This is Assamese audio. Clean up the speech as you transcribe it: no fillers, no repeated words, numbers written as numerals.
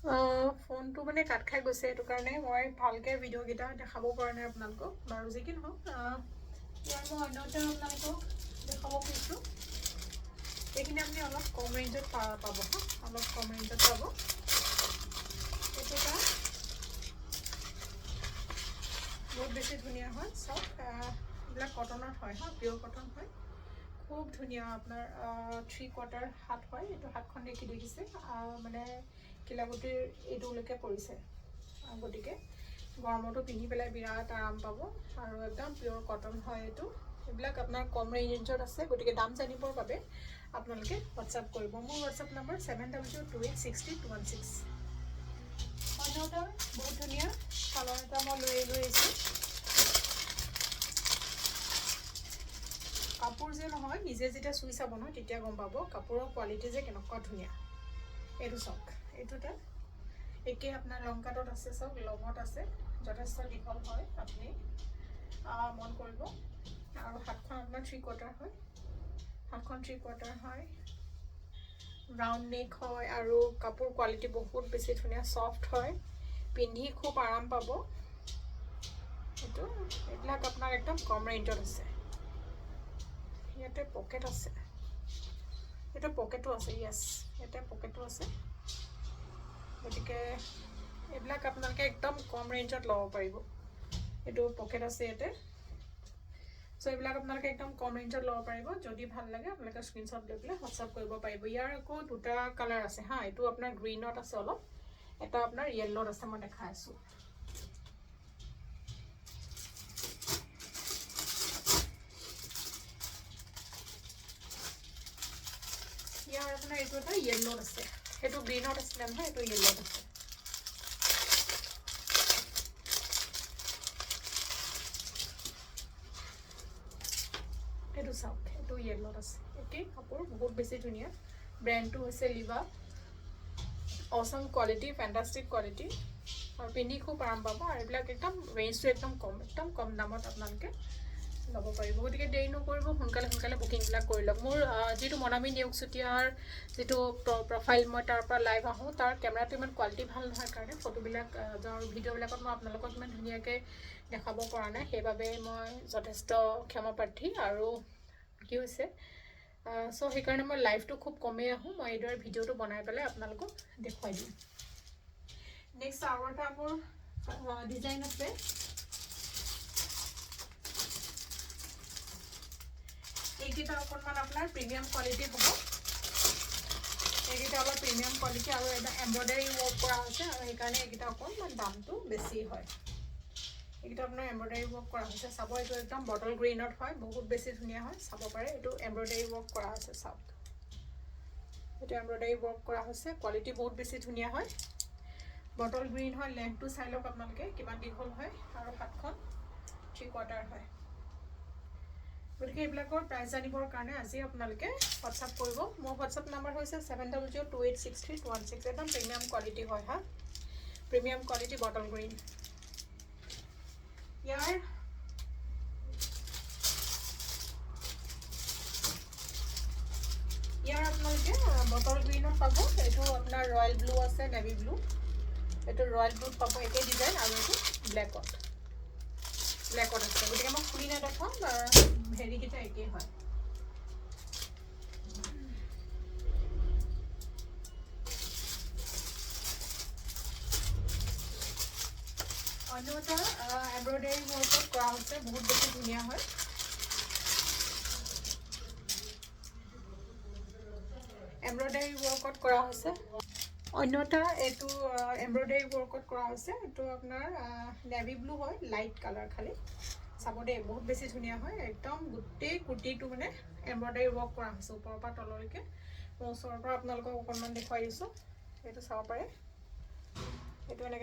ফোনটো মানে কাট খাই গৈছে, এইটো কাৰণে মই ভালকৈ ভিডিঅ'কেইটা দেখাব পৰা নাই আপোনালোকক। বাৰু যি কি নহওক, ইয়াৰ মই অন্য এটা আপোনালোকক দেখাব খুজিছোঁ। এইখিনি আপুনি অলপ কম ৰেঞ্জত পাব হা, অলপ কম ৰেঞ্জত পাব। এইটো এটা বহুত বেছি ধুনীয়া হয়, চাওক এইবিলাক কটনত হয় হা, পিয়'ৰ কটন হয়, খুব ধুনীয়া। আপোনাৰ 3/4 হাত হয়, এইটো হাতখন দেখি দেখিছে মানে কিলাগুটিৰ এইটোলৈকে পৰিছে, গতিকে গৰমতো পিন্ধি পেলাই বিৰাট আৰাম পাব আৰু একদম পিয়'ৰ কটন হয় এইটো। এইবিলাক আপোনাৰ কম ৰেঞ্জত আছে, গতিকে দাম জানিবৰ বাবে আপোনালোকে হোৱাটছআপ কৰিব। মোৰ হোৱাটছআপ নম্বৰ 7028602216। অন্য এটা বহুত ধুনীয়া কালাৰ এটা মই লৈ আহিছোঁ। কাপোৰ যে নহয়, নিজে যেতিয়া চুই চাব নহয় তেতিয়া গম পাব কাপোৰৰ কোৱালিটি যে কেনেকুৱা ধুনীয়া। এইটো চাওক, এইটো এটা একেই আপোনাৰ লং কাটত আছে, চাওক লঙত আছে, যথেষ্ট দীঘল হয়, আপুনি মন কৰিব। আৰু হাতখন আপোনাৰ 3/4 হয়, হাতখন 3/4 হয়, ৰাউণ্ড নেক হয় আৰু কাপোৰ কোৱালিটি বহুত বেছি ধুনীয়া, ছফ্ট হয়, পিন্ধি খুব আৰাম পাব। এইবিলাক আপোনাৰ একদম কম ৰেঞ্জত আছে। ইয়াতে পকেট আছে, ইয়াতে পকেটো আছে, য়েছ ইয়াতে পকেটো আছে, গতিকে এইবিলাক আপোনালোকে একদম কম ৰেঞ্জত ল'ব পাৰিব। এইটো পকেট আছে ইয়াতে, চ' এইবিলাক আপোনালোকে একদম কম ৰেঞ্জত ল'ব পাৰিব। যদি ভাল লাগে আপোনালোকে স্ক্ৰীনশ্বট লৈ পেলাই হোৱাটছআপ কৰিব পাৰিব। ইয়াৰ আকৌ দুটা কালাৰ আছে হা, এইটো আপোনাৰ গ্ৰীণত আছে অলপ, এটা আপোনাৰ য়েল্লত আছে, মই দেখাই আছোঁ। ইয়াৰ আপোনাৰ এইটো এটা য়েল্লত আছে, সেইটো গ্ৰীণত আছিলে নহয়, এইটো য়েল্লত আছে। এইটো চাওক, এইটো য়েল্লত আছে, একেই কাপোৰ, বহুত বেছি ধুনীয়া। ব্ৰেণ্ডটো হৈছে লিভা, অচম কোৱালিটি, ফেণ্টাষ্টিক কোৱালিটি, আৰু পিন্ধি খুব আৰাম পাব। আৰু এইবিলাক একদম ৰেঞ্জটো একদম কম দামত আপোনালোকে ল'ব পাৰিব। গতিকে দেৰি নকৰিব, সোনকালে বুকিংবিলাক কৰি লওক। মোৰ যিটো মনামী নেওগ চুতীয়াৰ যিটো প্ৰফাইল, মই তাৰ পৰা লাইভ আহোঁ, তাৰ কেমেৰাটো ইমান কোৱালিটি ভাল নহয় কাৰণে ফটোবিলাক ভিডিঅ'বিলাকত মই আপোনালোকক ইমান ধুনীয়াকৈ দেখাব পৰা নাই, সেইবাবে মই যথেষ্ট ক্ষমাপ্ৰাৰ্থী। আৰু কি হৈছে, চ' সেইকাৰণে মই লাইভটো খুব কমেই আহোঁ, মই এইদৰে ভিডিঅ'টো বনাই পেলাই আপোনালোকক দেখুৱাই দিম। নেক্সট আৰু এটা মোৰ ডিজাইন আছে। এইকেইটা অকণমান আপোনাৰ প্ৰিমিয়াম কোৱালিটি হ'ব, এইকেইটা অলপ প্ৰিমিয়াম কোৱালিটি আৰু এটা এম্ব্ৰইডাৰী ৱৰ্ক কৰা হৈছে, আৰু সেইকাৰণে এইকেইটা অকণমান দামটো বেছি হয়। এইকেইটা আপোনাৰ এম্ব্ৰইডাৰী ৱৰ্ক কৰা হৈছে, চাব এইটো একদম বটল গ্ৰীণত হয়, বহুত বেছি ধুনীয়া হয়, চাব পাৰে। এইটো এম্ব্ৰইডাৰী ৱৰ্ক কৰা হৈছে, চাওক এইটো এম্ব্ৰইডাৰী ৱৰ্ক কৰা হৈছে, কোৱালিটি বহুত বেছি ধুনীয়া হয়, বটল গ্ৰীণ হয়। লেন্থটো চাই লওক আপোনালোকে কিমান দীঘল হয়, আৰু হাতখন 3/4 হয়। গতিকে এইবিলাকৰ প্ৰাইচ জানিবৰ কাৰণে আজি আপোনালোকে হোৱাটছআপ কৰিব। মোৰ হোৱাটছআপ নাম্বাৰ হৈছে 7028632216। একদম প্ৰিমিয়াম কোৱালিটি হয় হা, প্ৰিমিয়াম কোৱালিটি বটল গ্ৰীণ। ইয়াৰ আপোনালোকে বটল গ্ৰীণত পাব, এইটো আপোনাৰ ৰয়েল ব্লু আছে, নেভি ব্লু, এইটো ৰয়েল ব্লুত পাব, একেই ডিজাইন, আৰু এইটো ব্লেকত আছে। গতিকে মই খুলি নেদেখাওঁ, হেৰিকেইটা একেই হয়। অন্য এটা এম্ব্ৰইডাৰী ৱৰ্কত কৰা হৈছে, বহুত বেছি ধুনীয়া হয়। এম্ব্ৰইডাৰী ৱৰ্কত কৰা হৈছে, অন্য এটা এইটো এম্ব্ৰইডাৰী ৱৰ্কত কৰা হৈছে, এইটো আপোনাৰ নেভি ব্লু হয়, লাইট কালাৰ খালি, চাব দেই, বহুত বেছি ধুনীয়া হয়। একদম গোটেই কুৰ্তিটো মানে এম্ব্ৰইডাৰী ৱৰ্ক কৰা হৈছে, ওপৰৰ পৰা তললৈকে। মই ওচৰৰ পৰা আপোনালোকক অকণমান দেখুৱাই দিছোঁ, এইটো চাব পাৰে, এইটো এনেকৈ